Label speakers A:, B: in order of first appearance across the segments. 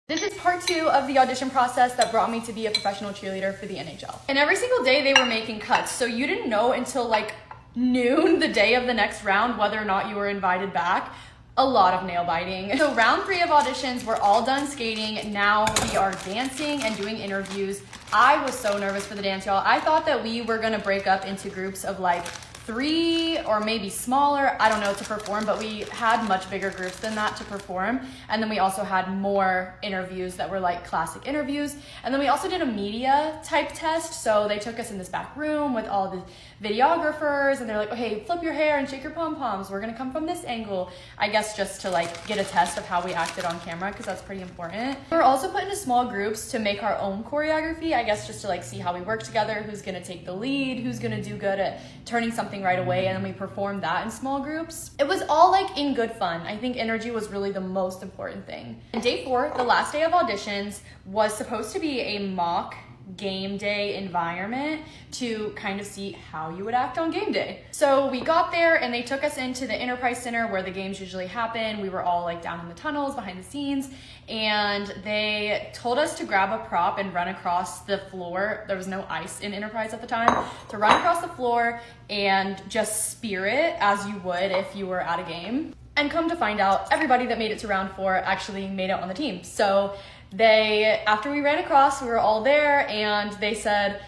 A: This is part 2 of the audition process that brought me to be a professional cheerleader for the NHL. And every single day they were making cuts, so you didn't know until like noon the day of the next round whether or not you were invited back. A lot of nail biting. So round 3 of auditions, we're all done skating. Now we are dancing and doing interviews. I was so nervous for the dance, y'all. I thought that we were gonna break up into groups of like 3 or maybe smaller, I don't know, to perform, but we had much bigger groups than that to perform. And then we also had more interviews that were like classic interviews. And then we also did a media type test. So they took us in this back room with all the videographers and they're like, okay, flip your hair and shake your pom-poms. We're gonna come from this angle. I guess just to like get a test of how we acted on camera, because that's pretty important. We were also put into small groups to make our own choreography, I guess just to like see how we work together, who's gonna take the lead, who's gonna do good at turning something right away, and then we performed that in small groups. It was all like in good fun. I think energy was really the most important thing. And day 4, the last day of auditions, was supposed to be a mock game day environment to kind of see how you would act on game day. So we got there and they took us into the Enterprise Center where the games usually happen. We were all like down in the tunnels behind the scenes, and they told us to grab a prop and run across the floor. There was no ice in Enterprise at the time. To run across the floor and just spear it as you would if you were at a game. And come to find out, everybody that made it to round 4 actually made it on the team. So after we ran across, we were all there, and they said,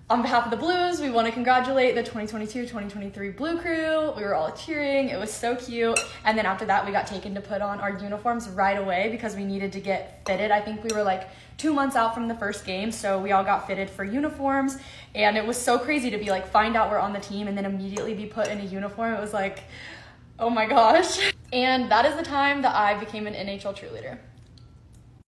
A: on behalf of the Blues, we want to congratulate the 2022-2023 Blue Crew. We were all cheering. It was so cute. And then after that, we got taken to put on our uniforms right away because we needed to get fitted. I think we were like 2 months out from the first game, so we all got fitted for uniforms. And it was so crazy to be like, find out we're on the team and then immediately be put in a uniform. It was like, oh my gosh. And that is the time that I became an NHL cheerleader.